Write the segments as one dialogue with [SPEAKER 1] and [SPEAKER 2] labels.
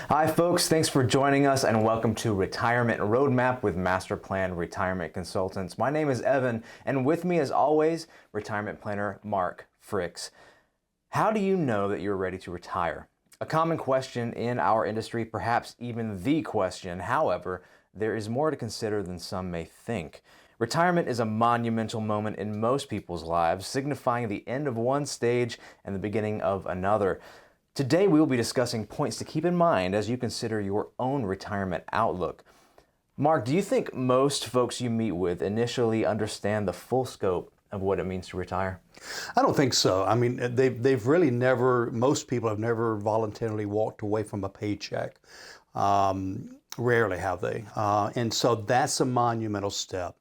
[SPEAKER 1] Hi folks, thanks for joining us and welcome to Retirement Roadmap with Master Plan Retirement Consultants. My name is Evan and with me as always, retirement planner Mark Fricks. How do you know that you're ready to retire? A common question in our industry, perhaps even the question. However, there is more to consider than some may think. Retirement is a monumental moment in most people's lives, signifying the end of one stage and the beginning of another. Today we will be discussing points to keep in mind as you consider your own retirement outlook. Mark, do you think most folks you meet with initially understand the full scope of what it means to retire?
[SPEAKER 2] I don't think so. I mean, they've really never, most people have never voluntarily walked away from a paycheck. Rarely have they. And so that's a monumental step.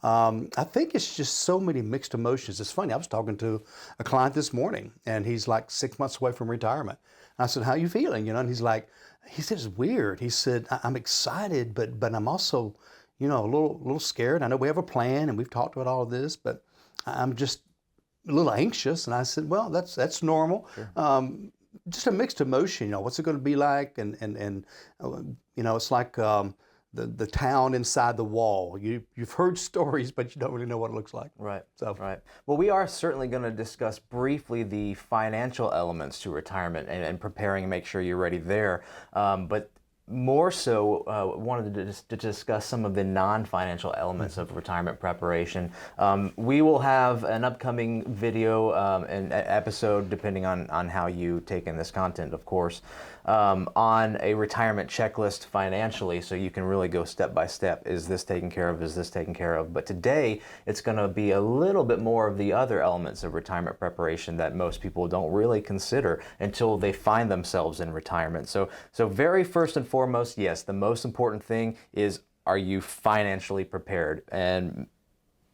[SPEAKER 2] I think it's just so many mixed emotions. It's funny, I was talking to a client this morning and he's like 6 months away from retirement. And I said, how are you feeling? And he said, it's weird. He said, I'm excited, but I'm also, a little scared. I know we have a plan and we've talked about all of this, but I'm just a little anxious. And I said, well, that's normal. Sure. Just a mixed emotion, what's it going to be like? And it's like, the town inside the wall. You've heard stories, but you don't really know what it looks like.
[SPEAKER 1] Right. Well, we are certainly going to discuss briefly the financial elements to retirement and preparing and make sure you're ready there. But more so, wanted to discuss some of the non-financial elements of retirement preparation. We will have an upcoming video and episode, depending on how you take in this content, of course, on a retirement checklist financially, so you can really go step by step. Is this taken care of? Is this taken care of? But today, it's going to be a little bit more of the other elements of retirement preparation that most people don't really consider until they find themselves in retirement. So very first and foremost, yes, the most important thing is, are you financially prepared? And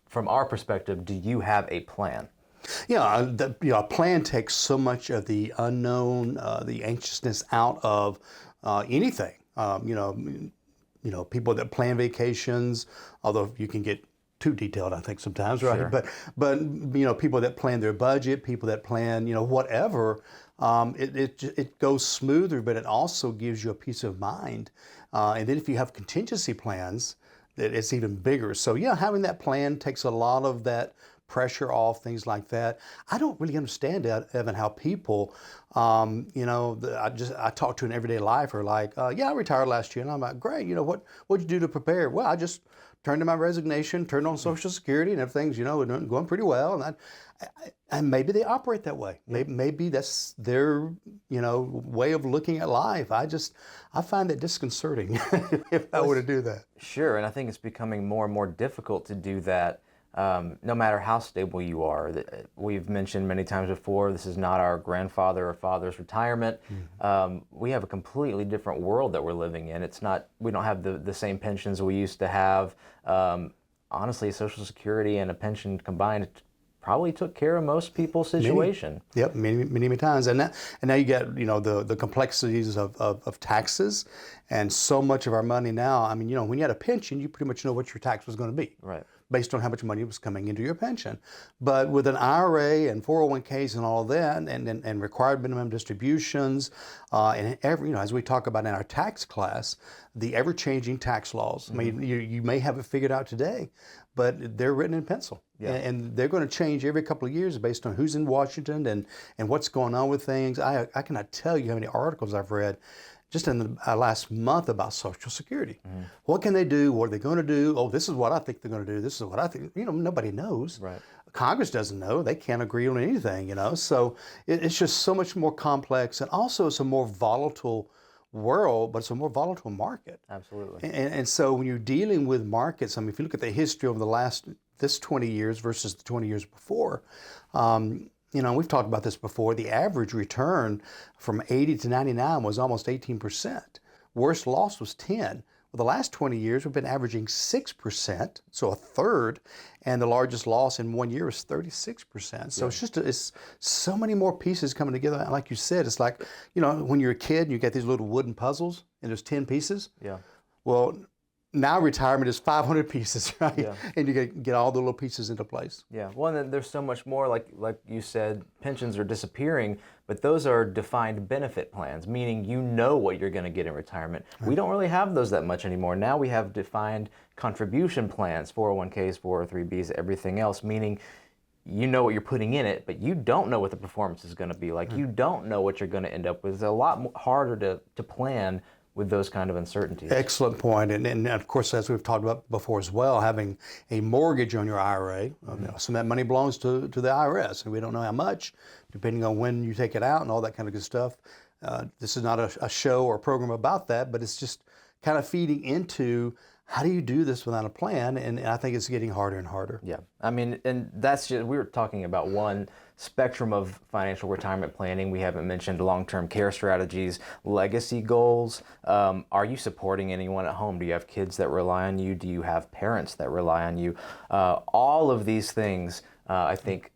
[SPEAKER 1] from our perspective, do you have a plan?
[SPEAKER 2] Yeah, a plan takes so much of the unknown, the anxiousness out of anything. People that plan vacations, although you can get too detailed, I think sometimes, right?
[SPEAKER 1] Sure.
[SPEAKER 2] But people that plan their budget, people that plan, whatever, it goes smoother, but it also gives you a peace of mind. And then if you have contingency plans, it's even bigger. So yeah, having that plan takes a lot of that pressure off, things like that. I don't really understand, Evan, how people, I talk to an everyday lifer like, I retired last year, and I'm like, great, what'd you do to prepare? Well, I just turned in my resignation, turned on Social Security, and everything's, going pretty well. And maybe they operate that way. Maybe that's their, way of looking at life. I find that disconcerting if I were to do that.
[SPEAKER 1] Sure, and I think it's becoming more and more difficult to do that. No matter how stable you are. We've mentioned many times before, this is not our grandfather or father's retirement. We have a completely different world that we're living in. We don't have the same pensions we used to have. Honestly, Social Security and a pension combined probably took care of most people's situation.
[SPEAKER 2] Many times. And now you get, the complexities of taxes, and so much of our money now, when you had a pension, you pretty much know what your tax was going to be.
[SPEAKER 1] Right.
[SPEAKER 2] Based on how much money was coming into your pension. But with an IRA and 401ks and all that, and required minimum distributions, and as we talk about in our tax class, the ever-changing tax laws. Mm-hmm. You may have it figured out today, but they're written in pencil. Yeah. And they're going to change every couple of years based on who's in Washington and what's going on with things. I cannot tell you how many articles I've read just in the last month about Social Security. Mm. What can they do? What are they going to do? Oh, this is what I think they're going to do. This is what I think. Nobody knows.
[SPEAKER 1] Right.
[SPEAKER 2] Congress doesn't know. They can't agree on anything, So it's just so much more complex. And also it's a more volatile world, but it's a more volatile market.
[SPEAKER 1] Absolutely.
[SPEAKER 2] And so when you're dealing with markets, if you look at the history over this 20 years versus the 20 years before, we've talked about this before. The average return from 80 to 99 was almost 18%. Worst loss was 10. Well, the last 20 years, we've been averaging 6%, so a third, and the largest loss in 1 year is 36%. So it's so many more pieces coming together. And like you said, it's like, when you're a kid and you get these little wooden puzzles and there's 10 pieces.
[SPEAKER 1] Yeah.
[SPEAKER 2] Well, now retirement is 500 pieces, right?
[SPEAKER 1] Yeah.
[SPEAKER 2] And you get all the little pieces into place.
[SPEAKER 1] Yeah, well, and then there's so much more. Like you said, pensions are disappearing, but those are defined benefit plans, meaning you know what you're going to get in retirement. We don't really have those that much anymore. Now we have defined contribution plans, 401ks, 403bs, everything else, meaning you know what you're putting in it, but you don't know what the performance is going to be like. You don't know what you're going to end up with. It's a lot harder to plan with those kind of uncertainties.
[SPEAKER 2] Excellent point. And of course, as we've talked about before as well, having a mortgage on your IRA, you know, some of that money belongs to the IRS, and we don't know how much, depending on when you take it out and all that kind of good stuff. This is not a show or a program about that, but it's just kind of feeding into how do you do this without a plan? And I think it's getting harder and harder.
[SPEAKER 1] Yeah, I mean, and that's just, we were talking about one spectrum of financial retirement planning. We haven't mentioned long-term care strategies, legacy goals. Are you supporting anyone at home? Do you have kids that rely on you? Do you have parents that rely on you? All of these things, I think,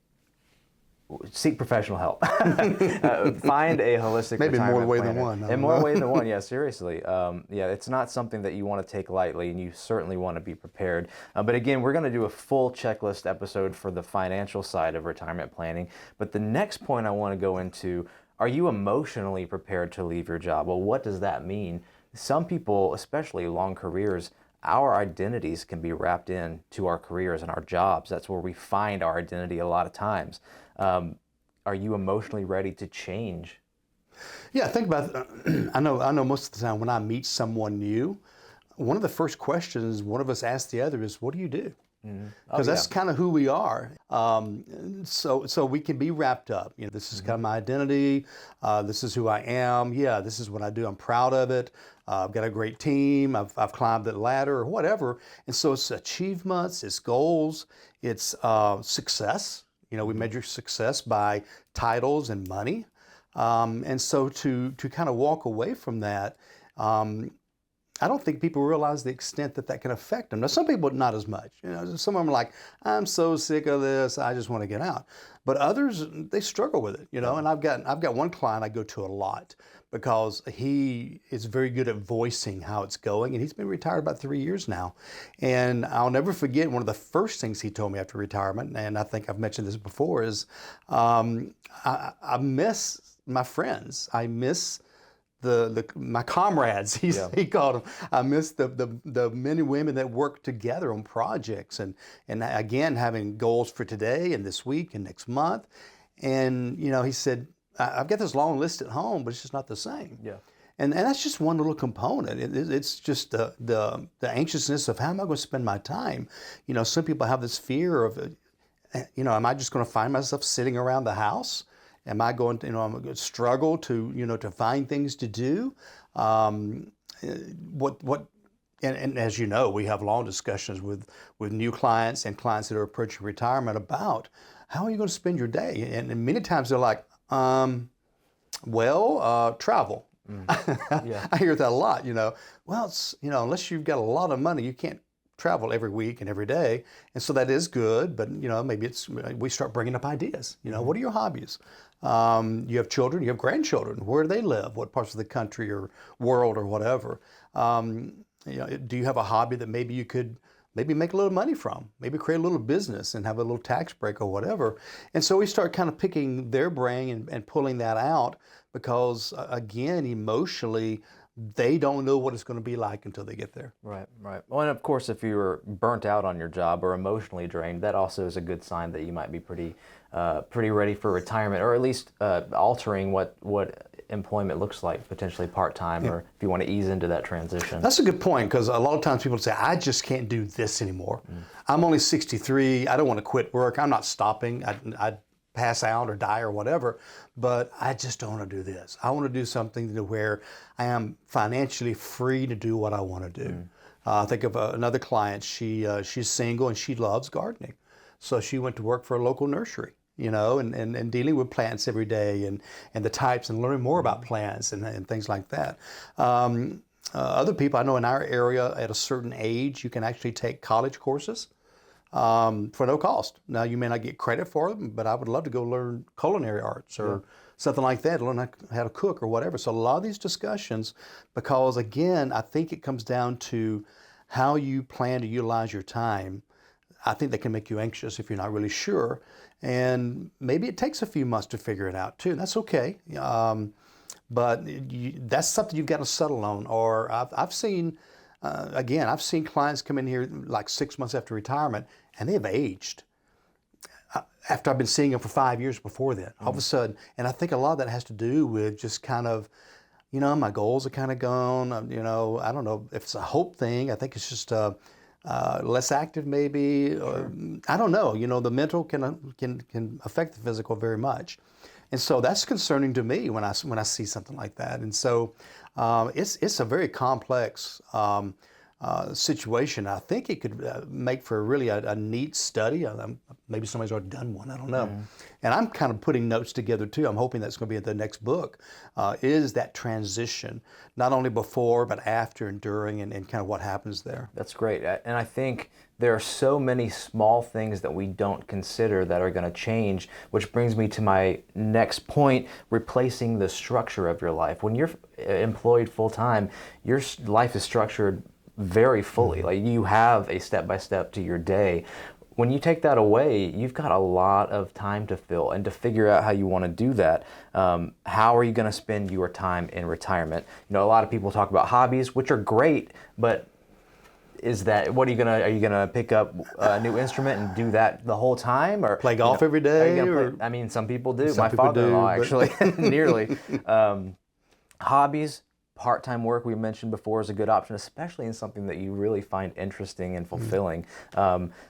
[SPEAKER 1] seek professional help. Find a holistic
[SPEAKER 2] Maybe
[SPEAKER 1] retirement
[SPEAKER 2] more way
[SPEAKER 1] planner.
[SPEAKER 2] than one.
[SPEAKER 1] In more ways than one, yeah, seriously. Yeah, it's not something that you want to take lightly, and you certainly want to be prepared. But again, we're going to do a full checklist episode for the financial side of retirement planning. But the next point I want to go into, are you emotionally prepared to leave your job? Well, what does that mean? Some people, especially long careers, our identities can be wrapped into our careers and our jobs. That's where we find our identity a lot of times. Are you emotionally ready to change?
[SPEAKER 2] Yeah, think about I know most of the time when I meet someone new, one of the first questions one of us asks the other is, what do you do? Because that's kind of who we are. So we can be wrapped up. You know, this is kind of my identity. This is who I am. Yeah, this is what I do. I'm proud of it. I've got a great team. I've climbed the ladder or whatever. And so it's achievements, it's goals, it's success. You know, we measure success by titles and money. And so to kind of walk away from that, I don't think people realize the extent that can affect them. Now, some people, not as much. You know, some of them are like, I'm so sick of this, I just want to get out. But others, they struggle with it, you know. And I've got one client I go to a lot because he is very good at voicing how it's going. And he's been retired about 3 years now. And I'll never forget one of the first things he told me after retirement, and I think I've mentioned this before, is I miss my friends. I miss my comrades, he called them. I miss the men and women that work together on projects and again having goals for today and this week and next month. And you know, he said, I've got this long list at home, but it's just not the same.
[SPEAKER 1] Yeah.
[SPEAKER 2] And that's just one little component. It's just the anxiousness of how am I going to spend my time. You know, some people have this fear of, you know, am I just going to find myself sitting around the house? Am I going to, you know, I'm going to struggle to, you know, to find things to do? And as you know, we have long discussions with new clients and clients that are approaching retirement about how are you going to spend your day? And many times they're like, travel.
[SPEAKER 1] Yeah.
[SPEAKER 2] I hear that a lot, you know. Well, it's, you know, unless you've got a lot of money, you can't travel every week and every day. And so that is good, but you know, maybe we start bringing up ideas. You know, what are your hobbies? You have children, you have grandchildren. Where do they live? What parts of the country or world or whatever? You know, do you have a hobby that maybe you could maybe make a little money from? Maybe create a little business and have a little tax break or whatever. And so we start kind of picking their brain and pulling that out because, again, emotionally, they don't know what it's going to be like until they get there.
[SPEAKER 1] Right, right. Well, and of course, if you're burnt out on your job or emotionally drained, that also is a good sign that you might be pretty ready for retirement, or at least altering what employment looks like, potentially part-time, or if you want to ease into that transition.
[SPEAKER 2] That's a good point, because a lot of times people say, I just can't do this anymore. I'm only 63. I don't want to quit work. I'm not stopping. I'd pass out or die or whatever, but I just don't want to do this. I want to do something to where I am financially free to do what I want to do. Think of another client. She's single and she loves gardening. So she went to work for a local nursery, you know, and dealing with plants every day and the types and learning more about plants and things like that. Other people I know in our area at a certain age, you can actually take college courses for no cost. Now, you may not get credit for them, but I would love to go learn culinary arts or something like that, learn how to cook or whatever. So a lot of these discussions, because again, I think it comes down to how you plan to utilize your time, I think that can make you anxious if you're not really sure. And maybe it takes a few months to figure it out too. And that's okay. But that's something you've got to settle on. Or I've seen, again, I've seen clients come in here like 6 months after retirement and they have aged after I've been seeing them for 5 years before then. All of a sudden, and I think a lot of that has to do with just kind of, my goals are kind of gone. I don't know if it's a hope thing. I think it's just less active maybe. Or, I don't know. The mental can affect the physical very much. And so that's concerning to me when I see something like that. And so it's a very complex situation. I think it could make for really a neat study. Maybe somebody's already done one. I don't know. And I'm kind of putting notes together too. I'm hoping that's going to be in the next book. Is that transition, not only before, but after and during, and kind of what happens there.
[SPEAKER 1] That's great. And I think there are so many small things that we don't consider that are going to change, which brings me to my next point, replacing the structure of your life. When you're employed full-time, your life is structured very fully. Like you have a step-by-step to your day. When you take that away, you've got a lot of time to fill and to figure out how you want to do that. How are you going to spend your time in retirement? A lot of people talk about hobbies, which are great, but are you gonna pick up a new instrument and do that the whole time, or
[SPEAKER 2] play golf every day?
[SPEAKER 1] I mean, some people do. My father-in-law actually nearly. Hobbies, part-time work we mentioned before is a good option, especially in something that you really find interesting and fulfilling.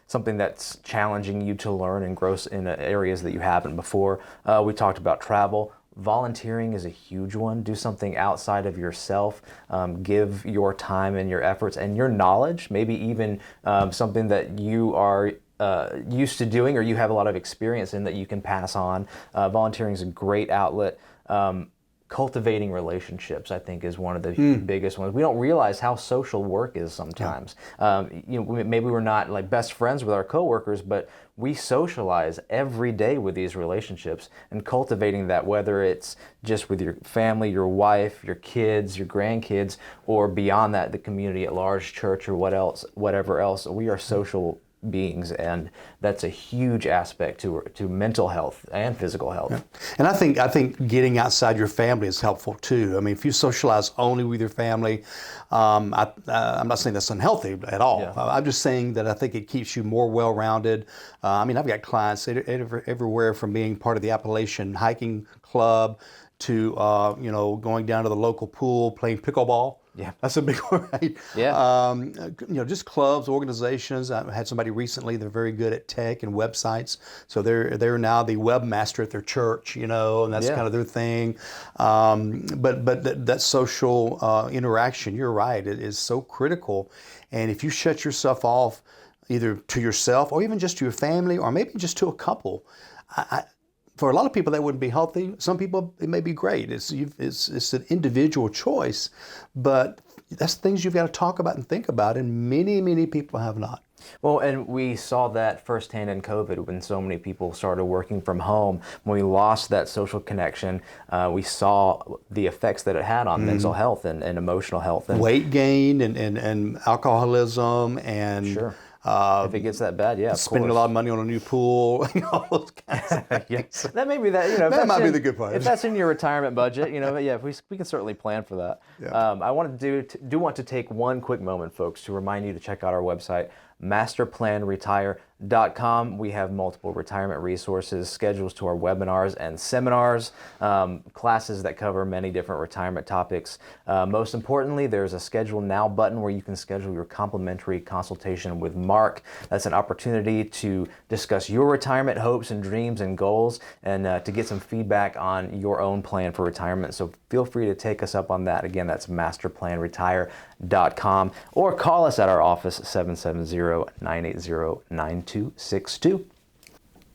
[SPEAKER 1] Something that's challenging you to learn and grow in areas that you haven't before. We talked about travel. Volunteering is a huge one. Do something outside of yourself. Give your time and your efforts and your knowledge, maybe even something that you are used to doing or you have a lot of experience in that you can pass on. Volunteering is a great outlet. Cultivating relationships, I think, is one of the biggest ones. We don't realize how social work is sometimes. Maybe we're not like best friends with our coworkers, but we socialize every day with these relationships, and cultivating that, whether it's just with your family, your wife, your kids, your grandkids, or beyond that, the community at large, church, or whatever else. We are social beings, and that's a huge aspect to mental health and physical health.
[SPEAKER 2] Yeah. And I think getting outside your family is helpful too. I mean, if you socialize only with your family, I'm not saying that's unhealthy at all.
[SPEAKER 1] Yeah.
[SPEAKER 2] I'm just saying that I think it keeps you more well-rounded. I mean, I've got clients everywhere from being part of the Appalachian Hiking Club to going down to the local pool, playing pickleball.
[SPEAKER 1] Yeah,
[SPEAKER 2] that's a big one, right?
[SPEAKER 1] Yeah.
[SPEAKER 2] Just clubs, organizations. I had somebody recently. They're very good at tech and websites, so they're now the webmaster at their church. And that's kind of their thing. But that social interaction, you're right, it is so critical. And if you shut yourself off, either to yourself or even just to your family, or maybe just to a couple, for a lot of people, that wouldn't be healthy. Some people, it may be great. It's an individual choice, but that's things you've got to talk about and think about, and many, many people have not.
[SPEAKER 1] Well, and we saw that firsthand in COVID when so many people started working from home. When we lost that social connection, we saw the effects that it had on mental health and emotional health. And
[SPEAKER 2] weight gain and alcoholism and...
[SPEAKER 1] Sure. If it gets that bad,
[SPEAKER 2] spending a lot of money on a new pool, all those kinds of things.
[SPEAKER 1] Yes. That may be that.
[SPEAKER 2] That might be the good part.
[SPEAKER 1] If that's in your retirement budget, but yeah, we can certainly plan for that.
[SPEAKER 2] Yeah.
[SPEAKER 1] I want to take one quick moment, folks, to remind you to check out our website, masterplanretire.com. We have multiple retirement resources, schedules to our webinars and seminars, classes that cover many different retirement topics. Most importantly, there's a Schedule Now button where you can schedule your complimentary consultation with Mark. That's an opportunity to discuss your retirement hopes and dreams and goals, and to get some feedback on your own plan for retirement. So feel free to take us up on that. Again, that's masterplanretire.com, or call us at our office, 770-980-9262.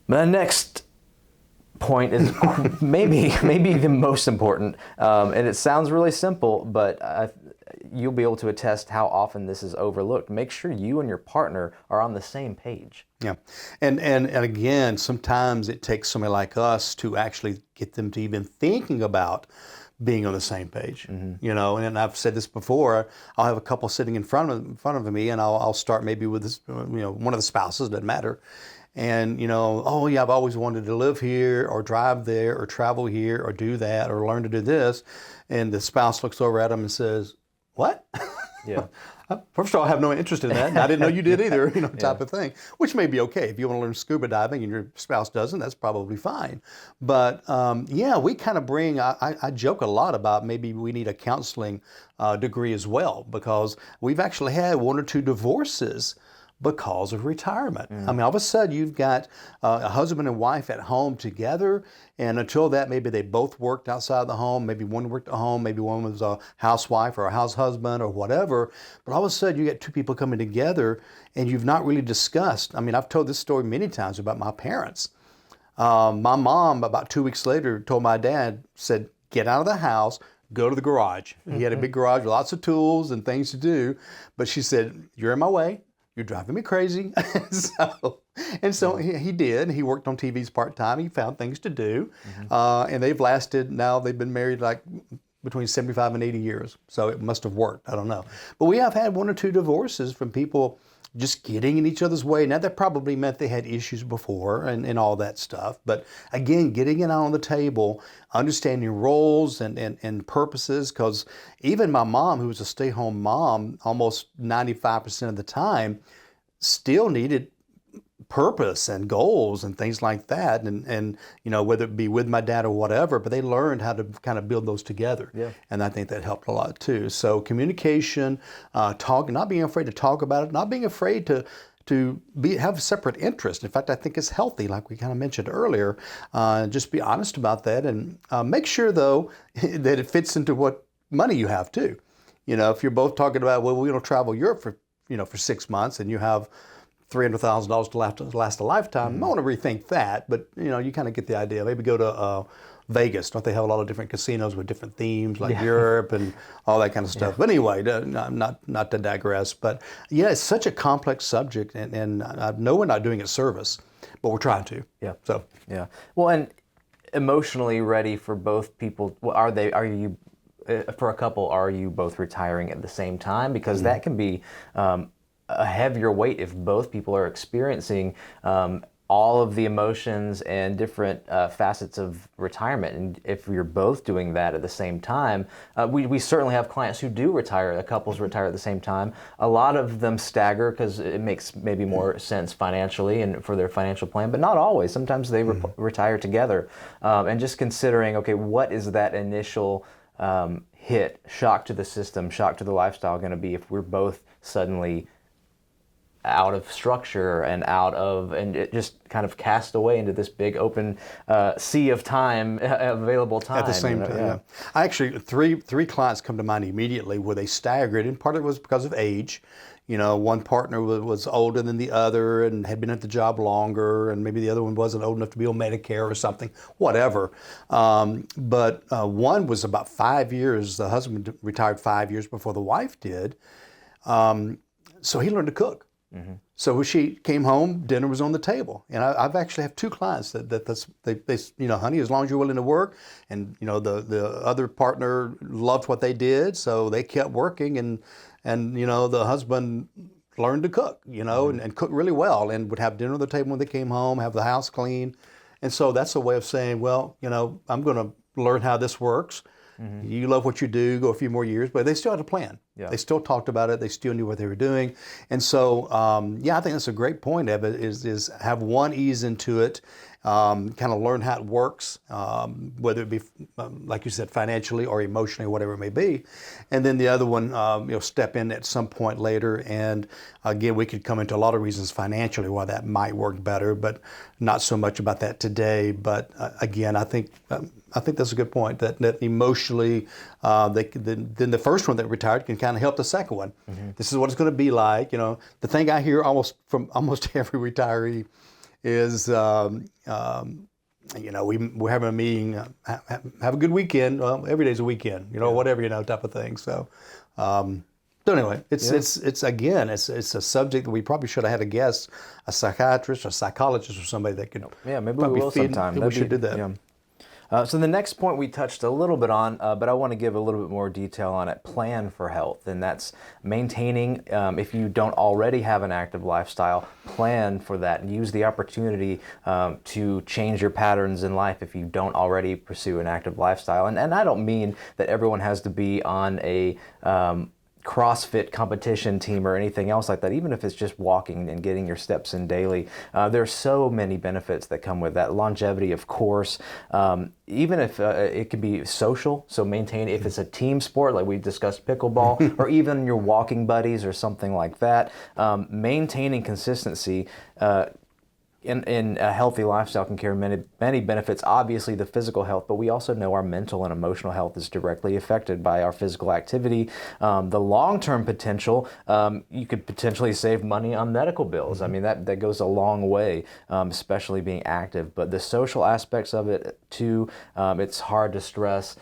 [SPEAKER 1] The next point is maybe the most important, and it sounds really simple, but you'll be able to attest how often this is overlooked. Make sure you and your partner are on the same page.
[SPEAKER 2] Yeah, and again, sometimes it takes somebody like us to actually get them to even thinking about being on the same page. You know, and I've said this before. I'll have a couple sitting in front of me, and I'll start maybe with this, you know, one of the spouses, doesn't matter. And, you know, oh yeah, I've always wanted to live here or drive there or travel here or do that or learn to do this. And the spouse looks over at them and says, what?
[SPEAKER 1] Yeah.
[SPEAKER 2] First of all, I have no interest in that. And I didn't know you did either, you know, type of thing, which may be okay. If you want to learn scuba diving and your spouse doesn't, that's probably fine. But yeah, we kind of bring, I joke a lot about maybe we need a counseling degree as well, because we've actually had one or two divorces because of retirement. I mean, all of a sudden you've got a husband and wife at home together, and until that, maybe they both worked outside the home, maybe one worked at home, maybe one was a housewife or a house husband or whatever, but all of a sudden you get two people coming together and you've not really discussed. I mean, I've told this story many times about my parents. My mom, about 2 weeks later, told my dad, said, get out of the house, go to the garage. He had a big garage with lots of tools and things to do, but she said, you're in my way. You're driving me crazy. so he did. He worked on TVs part-time. He found things to do. And they've been married like between 75 and 80 years. So it must have worked. I don't know. But we have had one or two divorces from people just getting in each other's way. Now, that probably meant they had issues before and all that stuff. But again, getting it out on the table, understanding roles and purposes, because even my mom, who was a stay-home mom almost 95% of the time, still needed purpose and goals and things like that, and you know, whether it be with my dad or whatever, but they learned how to kind of build those together. Yeah. And I think that helped a lot too. So communication, not being afraid to talk about it, not being afraid to have separate interests. In fact, I think it's healthy, like we kind of mentioned earlier. Just be honest about that, and make sure though that it fits into what money you have too. You know, if you're both talking about, well, we're going to travel Europe for 6 months, and you have $300,000 to last a lifetime. I want to rethink that, but you know, you kind of get the idea. Maybe go to Vegas. Don't they have a lot of different casinos with different themes, like Europe and all that kind of stuff? But anyway, not to digress. But yeah, it's such a complex subject, and I know we're not doing it service, but we're trying to. Yeah. So
[SPEAKER 1] yeah. Well, and emotionally ready for both people. Are you? For a couple, are you both retiring at the same time? Because that can be a heavier weight if both people are experiencing all of the emotions and different facets of retirement. And if you're both doing that at the same time, we certainly have clients who do retire, the couples retire at the same time. A lot of them stagger because it makes maybe more sense financially and for their financial plan, but not always. Sometimes they retire together. And just considering, okay, what is that initial shock to the system, shock to the lifestyle going to be if we're both suddenly out of structure and it just kind of cast away into this big open sea of time, available time.
[SPEAKER 2] At the same time, yeah. I actually, three clients come to mind immediately where they staggered, and part of it was because of age. You know, one partner was older than the other and had been at the job longer, and maybe the other one wasn't old enough to be on Medicare or something, whatever. But one was about 5 years. The husband retired 5 years before the wife did. So he learned to cook. So when she came home, dinner was on the table. And I've actually have two clients they you know, honey, as long as you're willing to work, and you know, the other partner loved what they did, so they kept working, and you know, the husband learned to cook, you know, and cook really well, and would have dinner on the table when they came home, have the house clean. And so that's a way of saying, well, you know, I'm going to learn how this works. You love what you do, go a few more years, but they still had a plan. Yeah. They still talked about it. They still knew what they were doing. And so, yeah, I think that's a great point, Evan, is have one ease into it, kind of learn how it works, whether it be, like you said, financially or emotionally, whatever it may be. And then the other one, you know, step in at some point later. And again, we could come into a lot of reasons financially why that might work better, but not so much about that today. But again, I think that's a good point, that emotionally, then the first one that retired can kind of help the second one. This is what it's going to be like. You know, the thing I hear from almost every retiree is, you know, we're having a meeting, have a good weekend. Well, every day's a weekend, you know, whatever, you know, type of thing. So, so anyway, it's a subject that we probably should have had a guest, a psychiatrist or psychologist or somebody that could.
[SPEAKER 1] Yeah, maybe we will sometime.
[SPEAKER 2] We should do that.
[SPEAKER 1] Yeah. So the next point we touched a little bit on, but I want to give a little bit more detail on it. Plan for health, and that's maintaining. If you don't already have an active lifestyle, plan for that and use the opportunity to change your patterns in life if you don't already pursue an active lifestyle. And I don't mean that everyone has to be on a CrossFit competition team or anything else like that. Even if it's just walking and getting your steps in daily, there's so many benefits that come with that. Longevity, of course. Even if it could be social, so maintain if it's a team sport like we discussed pickleball, or even your walking buddies or something like that. Maintaining consistency in a healthy lifestyle can carry many benefits. Obviously the physical health, but we also know our mental and emotional health is directly affected by our physical activity. The long-term potential, you could potentially save money on medical bills. I mean, that goes a long way, especially being active. But the social aspects of it too, it's hard to stress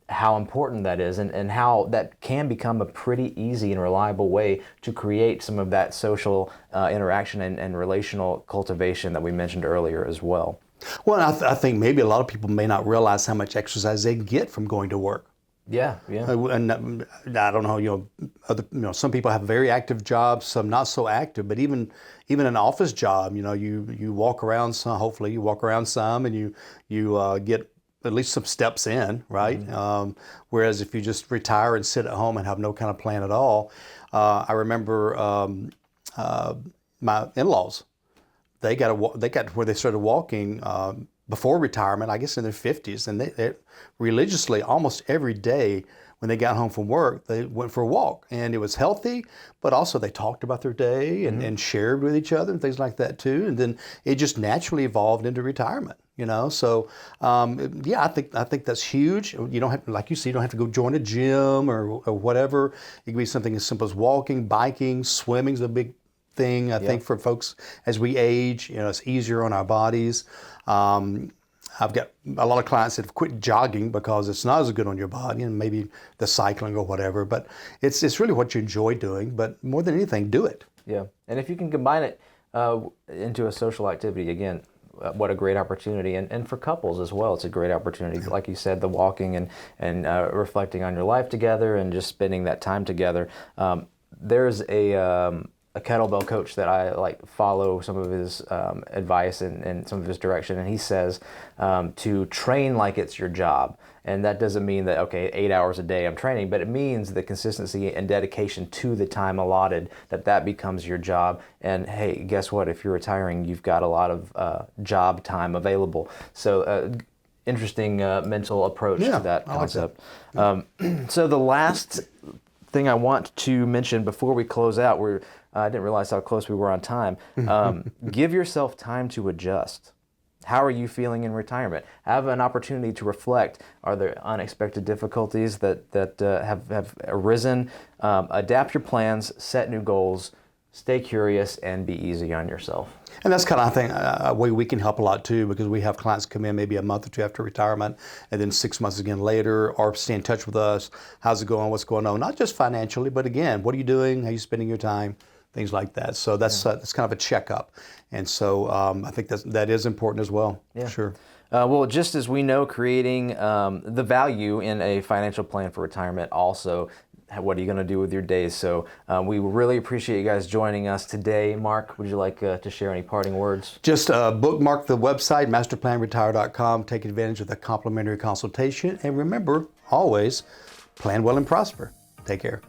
[SPEAKER 1] how important that is, and how that can become a pretty easy and reliable way to create some of that social interaction and relational cultivation that we mentioned earlier as well.
[SPEAKER 2] Well, I think maybe a lot of people may not realize how much exercise they get from going to work.
[SPEAKER 1] Yeah.
[SPEAKER 2] And I don't know, some people have very active jobs, some not so active, but even an office job, you walk around some, hopefully you walk around some, and you get at least some steps in, right? Mm-hmm. Whereas if you just retire and sit at home and have no kind of plan at all, I remember my in-laws, they got to where they started walking before retirement, I guess in their 50s, and they religiously almost every day when they got home from work, they went for a walk, and it was healthy, but also they talked about their day and shared with each other and things like that too. And then it just naturally evolved into retirement, So I think that's huge. You don't have, like you say, you don't have to go join a gym or whatever. It can be something as simple as walking, biking, swimming is a big thing. I think for folks as we age, it's easier on our bodies. I've got a lot of clients that have quit jogging because it's not as good on your body, and maybe the cycling or whatever. But it's really what you enjoy doing. But more than anything, do it.
[SPEAKER 1] Yeah, and if you can combine it into a social activity, again, what a great opportunity. And for couples as well, it's a great opportunity. Like you said, the walking and reflecting on your life together and just spending that time together. There's a kettlebell coach that I follow some of his advice and some of his direction, and he says to train like it's your job. And that doesn't mean that, okay, 8 hours a day I'm training, but it means the consistency and dedication to the time allotted, that becomes your job. And hey, guess what? If you're retiring, you've got a lot of job time available. So interesting mental approach to that concept. Like that. So the last thing I want to mention before we close out, I didn't realize how close we were on time. Give yourself time to adjust. How are you feeling in retirement? Have an opportunity to reflect. Are there unexpected difficulties that have arisen? Adapt your plans, set new goals, stay curious, and be easy on yourself.
[SPEAKER 2] And that's kind of, I think, a way we can help a lot too, because we have clients come in maybe a month or two after retirement, and then 6 months again later, or stay in touch with us. How's it going? What's going on? Not just financially, but again, what are you doing? How are you spending your time? Things like that. So that's kind of a checkup. And so I think that is important as well. Yeah. Sure.
[SPEAKER 1] Well, just as we know, creating the value in a financial plan for retirement also, what are you going to do with your days? So we really appreciate you guys joining us today. Mark, would you like to share any parting words?
[SPEAKER 2] Just bookmark the website, masterplanretire.com. Take advantage of the complimentary consultation. And remember, always, plan well and prosper. Take care.